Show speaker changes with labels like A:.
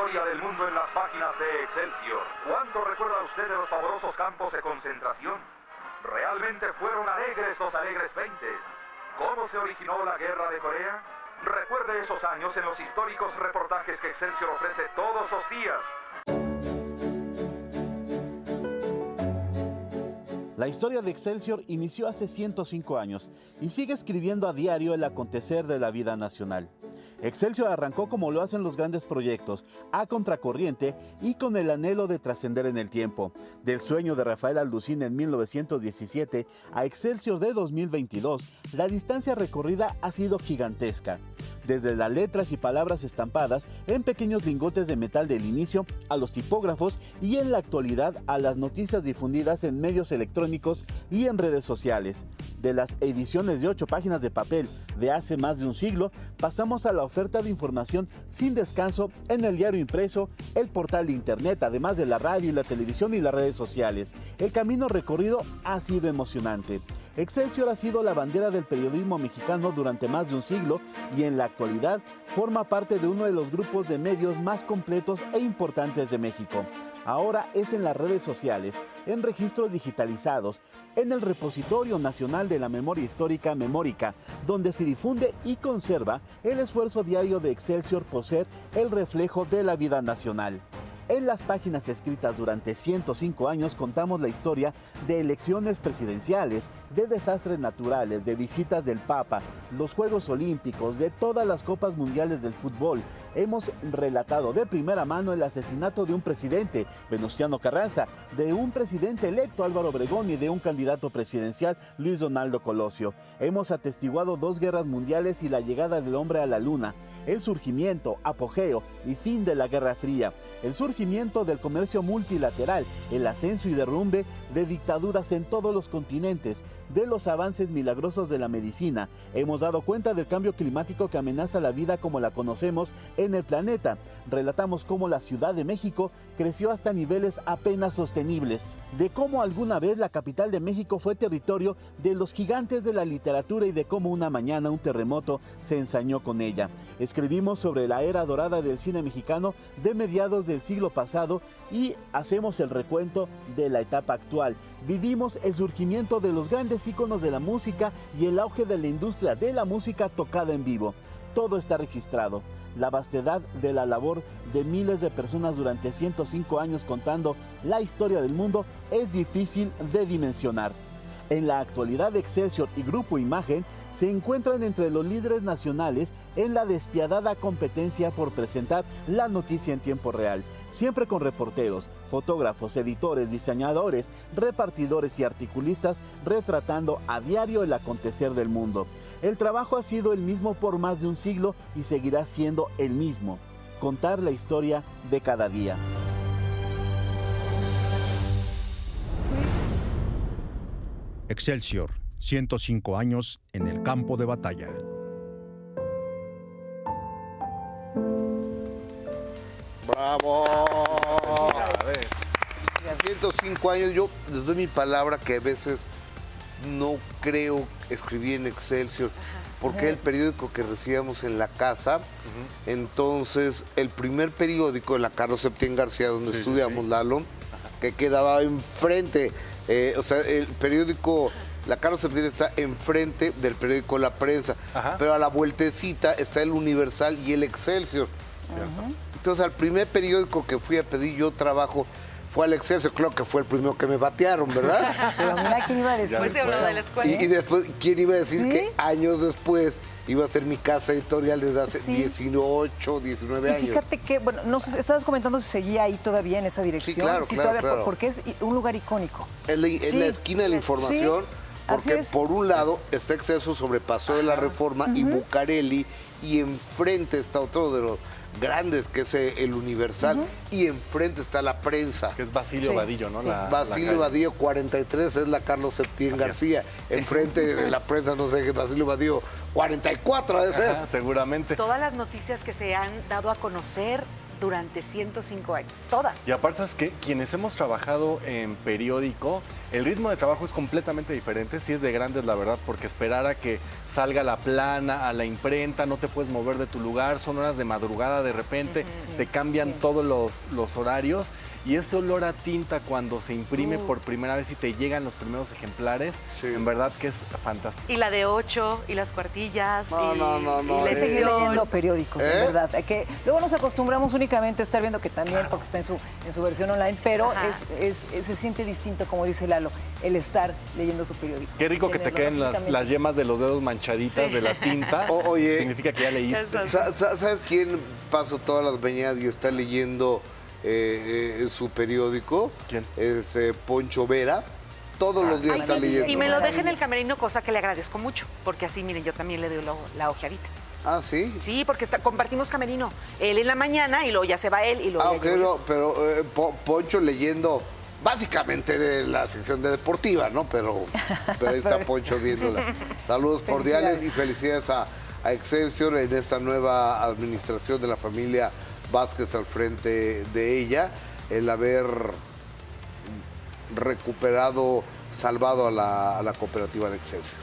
A: historia del mundo en las páginas de Excelsior. ¿Cuánto recuerda usted de los pavorosos campos de concentración? ¿Realmente fueron alegres los alegres 20s? ¿Cómo se originó la guerra de Corea? Recuerde esos años en los históricos reportajes que Excelsior ofrece todos los días.
B: La historia de Excelsior inició hace 105 años y sigue escribiendo a diario el acontecer de la vida nacional. Excelsior arrancó como lo hacen los grandes proyectos, a contracorriente y con el anhelo de trascender en el tiempo. Del sueño de Rafael Alducín en 1917 a Excelsior de 2022, la distancia recorrida ha sido gigantesca. Desde las letras y palabras estampadas en pequeños lingotes de metal del inicio a los tipógrafos y en la actualidad a las noticias difundidas en medios electrónicos y en redes sociales. De las ediciones de 8 páginas de papel de hace más de un siglo, pasamos a la oferta de información sin descanso en el diario impreso, el portal de internet, además de la radio y la televisión y las redes sociales. El camino recorrido ha sido emocionante. Excelsior ha sido la bandera del periodismo mexicano durante más de un siglo y en la actualidad forma parte de uno de los grupos de medios más completos e importantes de México. Ahora es en las redes sociales, en registros digitalizados, en el Repositorio Nacional de la Memoria Histórica Memórica, donde se difunde y conserva el esfuerzo diario de Excelsior por ser el reflejo de la vida nacional. En las páginas escritas durante 105 años contamos la historia de elecciones presidenciales, de desastres naturales, de visitas del Papa, los Juegos Olímpicos, de todas las copas mundiales del fútbol. Hemos relatado de primera mano el asesinato de un presidente, Venustiano Carranza, de un presidente electo, Álvaro Obregón, y de un candidato presidencial, Luis Donaldo Colosio. Hemos atestiguado 2 guerras mundiales y la llegada del hombre a la luna, el surgimiento, apogeo y fin de la Guerra Fría, el surgimiento del comercio multilateral, el ascenso y derrumbe de dictaduras en todos los continentes, de los avances milagrosos de la medicina. Hemos dado cuenta del cambio climático que amenaza la vida como la conocemos en el planeta. Relatamos cómo la Ciudad de México creció hasta niveles apenas sostenibles, de cómo alguna vez la capital de México fue territorio de los gigantes de la literatura y de cómo una mañana un terremoto se ensañó con ella. Escribimos sobre la era dorada del cine mexicano de mediados del siglo pasado y hacemos el recuento de la etapa actual. Vivimos el surgimiento de los grandes íconos de la música y el auge de la industria de la música tocada en vivo. Todo está registrado. La vastedad de la labor de miles de personas durante 105 años contando la historia del mundo es difícil de dimensionar. En la actualidad, Excelsior y Grupo Imagen se encuentran entre los líderes nacionales en la despiadada competencia por presentar la noticia en tiempo real, siempre con reporteros, fotógrafos, editores, diseñadores, repartidores y articulistas retratando a diario el acontecer del mundo. El trabajo ha sido el mismo por más de un siglo y seguirá siendo el mismo: contar la historia de cada día.
C: Excelsior, 105 años en el campo de batalla.
D: ¡Bravo! 105 años, yo les doy mi palabra que a veces no creo escribir en Excelsior, porque es el periódico que recibíamos en la casa. Entonces, el primer periódico de la Carlos Septién García, donde estudiamos, Lalo, que quedaba enfrente, o sea, el periódico, la Carlos Septién está enfrente del periódico La Prensa, pero a la vueltecita está el Universal y el Excelsior. Entonces, al primer periódico que fui a pedir yo trabajo fue al Excelsior. Claro que fue el primero que me batearon, ¿verdad?
E: Pero mira, ¿quién iba a decir?
F: Después se habló de la escuela.
D: Y después, ¿quién iba a decir que años después iba a ser mi casa editorial desde hace 18, 19 años?
E: Y fíjate que, bueno, no sé, estabas comentando si seguía ahí todavía en esa dirección.
D: Sí, claro,
E: todavía, porque es un lugar icónico.
D: En la esquina de la Información, porque por un lado está Excelsior sobre Paseo de la Reforma y Bucareli, y enfrente está otro de los grandes, que es el Universal, y enfrente está La Prensa.
G: Que es Basilio Vadillo, ¿no?
D: Basilio Vadillo 43 es la Carlos Septién García. Enfrente de La Prensa, no sé, Basilio Vadillo 44 debe ser.
G: Seguramente.
F: Todas las noticias que se han dado a conocer durante 105 años, todas.
G: Y aparte es que quienes hemos trabajado en periódico, el ritmo de trabajo es completamente diferente, sí es de grandes la verdad, porque esperar a que salga la plana, a la imprenta, no te puedes mover de tu lugar, son horas de madrugada de repente, te cambian todos los horarios y ese olor a tinta cuando se imprime por primera vez y te llegan los primeros ejemplares, en verdad que es fantástico.
F: Y la de 8, y las cuartillas,
D: No,
F: y,
D: no, no, no,
F: y la
E: Hay que seguir
F: edición.
E: leyendo periódicos, en verdad. Hay que, luego nos acostumbramos únicamente a estar viendo que también, porque está en su versión online, pero
F: Ajá.
E: se siente distinto, como dice Lalo, el estar leyendo tu periódico.
G: Qué rico que te
E: Tenerlo
G: queden
E: físicamente.
G: las yemas de los dedos manchaditas de la tinta.
D: Oye.
G: Significa que ya leíste.
D: ¿Sabes quién pasó todas las mañanas y está leyendo su periódico?
G: ¿Quién?
D: Es Poncho Vera. Todos los días
F: Ay,
D: está leyendo.
F: y me lo deja en el camerino, cosa que le agradezco mucho, porque así, miren, yo también le doy la ojeadita.
D: Ah, ¿sí?
F: Sí, porque compartimos camerino. Él en la mañana y luego ya se va él y luego
D: Ah,
F: ya
D: ok,
F: llego yo.
D: no, pero Poncho leyendo básicamente de la sección de deportiva, ¿no? Pero ahí está Poncho viéndola. Saludos cordiales y felicidades a Excelsior en esta nueva administración de la familia Vázquez al frente de ella, el haber recuperado, salvado a la cooperativa de Excelsior.